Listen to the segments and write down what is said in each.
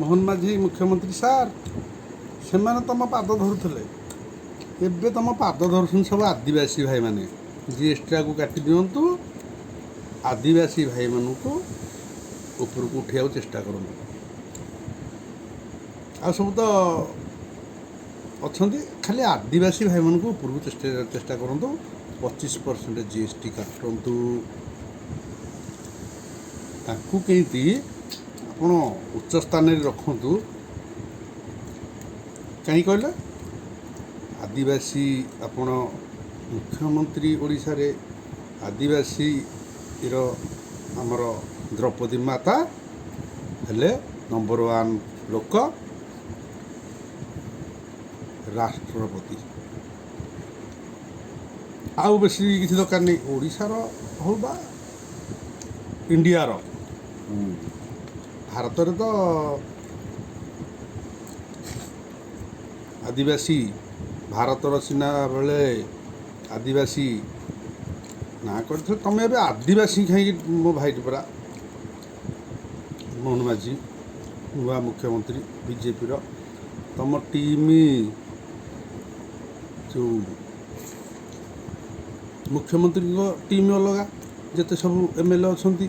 ମୋହନ ମାଝୀ ମୁଖ୍ୟମନ୍ତ୍ରୀ ସାର୍ ସେମାନେ ତୁମ ପାଦ ଧରୁଥିଲେ, ଏବେ ତୁମ ପାଦ ଧରୁଛନ୍ତି ସବୁ ଆଦିବାସୀ ଭାଇମାନେ। ଜିଏସ୍ଟିକୁ କାଟି ଦିଅନ୍ତୁ, ଆଦିବାସୀ ଭାଇମାନଙ୍କୁ ଉପରକୁ ଉଠିବାକୁ ଚେଷ୍ଟା କରନ୍ତୁ। ଆଉ ସବୁ ତ ଅଛନ୍ତି, ଖାଲି ଆଦିବାସୀ ଭାଇମାନଙ୍କୁ ଉପରକୁ ଚେଷ୍ଟା କରନ୍ତୁ। 25% GST କାଟନ୍ତୁ, ତାଙ୍କୁ କେମିତି ଆପଣ ଉଚ୍ଚ ସ୍ଥାନରେ ରଖନ୍ତୁ। କାହିଁ କହିଲେ, ଆଦିବାସୀ ଆପଣ ମୁଖ୍ୟମନ୍ତ୍ରୀ ଓଡ଼ିଶାରେ, ଆଦିବାସୀର ଆମର ଦ୍ରୌପଦୀ ମାତା ହେଲେ ନମ୍ବର 1 ଲୋକ, ରାଷ୍ଟ୍ରପତି। ଆଉ ବେଶୀ କିଛି ଦରକାର ନାହିଁ। ଓଡ଼ିଶାର ହଉ ବା ଇଣ୍ଡିଆର, ଭାରତରେ ତ ଆଦିବାସୀ, ଭାରତର ସିନା ବେଳେ ଆଦିବାସୀ ନା କରିଥିଲେ, ତୁମେ ଏବେ ଆଦିବାସୀ କାହିଁକି? ମୋ ଭାଇଟି ପରା ମୋହନ ମାଝୀ, ନୂଆ ମୁଖ୍ୟମନ୍ତ୍ରୀ ବିଜେପିର। ତୁମ ଟିମ୍ ଯେଉଁ ମୁଖ୍ୟମନ୍ତ୍ରୀଙ୍କ ଟିମ୍ ଅଲଗା, ଯେତେ ସବୁ MLA ଅଛନ୍ତି,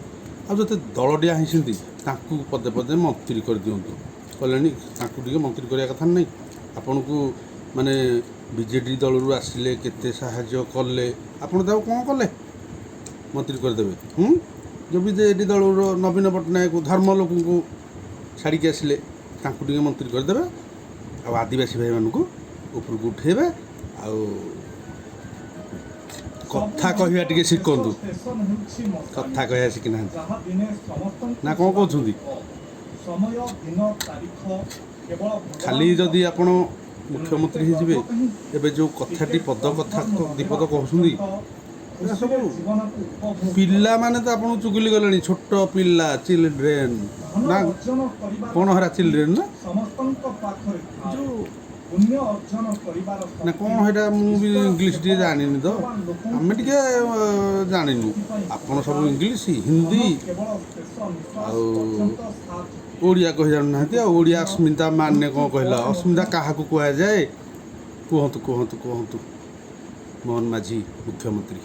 ଆଉ ଯେତେ ଦଳଡିଆ ହେଇଛନ୍ତି ତାଙ୍କୁ ପଦେ ପଦେ ମନ୍ତ୍ରୀ କରିଦିଅନ୍ତୁ। କଲେଣି, ତାଙ୍କୁ ଟିକେ ମନ୍ତ୍ରୀ କରିବା କଥା ନାହିଁ? ଆପଣଙ୍କୁ ମାନେ ବିଜେଡ଼ି ଦଳରୁ ଆସିଲେ କେତେ ସାହାଯ୍ୟ କଲେ, ଆପଣ ତାକୁ କ'ଣ କଲେ ମନ୍ତ୍ରୀ କରିଦେବେ? ଯେଉଁ ବିଜେଡ଼ି ଦଳର ନବୀନ ପଟ୍ଟନାୟକ ଧର୍ମ ଲୋକଙ୍କୁ ଛାଡ଼ିକି ଆସିଲେ, ତାଙ୍କୁ ଟିକେ ମନ୍ତ୍ରୀ କରିଦେବେ। ଆଉ ଆଦିବାସୀ ଭାଇମାନଙ୍କୁ ଉପରକୁ ଉଠେଇବେ। ଆଉ କଥା କହିବା ଟିକେ ଶିଖନ୍ତୁ। କଥା କହିବା ଶିଖିନାହାନ୍ତି ନା କ'ଣ କହୁଛନ୍ତି? ଖାଲି ଯଦି ଆପଣ ମୁଖ୍ୟମନ୍ତ୍ରୀ ହେଇଯିବେ, ଏବେ ଯେଉଁ କଥାଟି ପଦ କଥା ଦିପଦ କହୁଛନ୍ତି, ଏରା ସବୁ ପିଲାମାନେ ତ ଆପଣଙ୍କୁ ଚୁଗୁଲି ଗଲେଣି। ଛୋଟ ପିଲା, ଚିଲଡ୍ରେନ୍ ନା କ'ଣ ହେରା ଚିଲଡ୍ରେନ୍ ନା ଯେଉଁ ନା କ'ଣ ସେଇଟା? ମୁଁ ବି ଇଂଲିଶ ଟିକେ ଜାଣିନି ତ, ଆମେ ଟିକେ ଜାଣିନୁ। ଆପଣ ସବୁ ଇଂଲିଶ, ହିନ୍ଦୀ ଆଉ ଓଡ଼ିଆ କହି ଜାଣୁନାହାନ୍ତି। ଆଉ ଓଡ଼ିଆ ଅସ୍ମିତା ମାନେ କ'ଣ କହିଲା? ଅସ୍ମିତା କାହାକୁ କୁହାଯାଏ? କୁହନ୍ତୁ ମୋହନ ମାଝୀ ମୁଖ୍ୟମନ୍ତ୍ରୀ।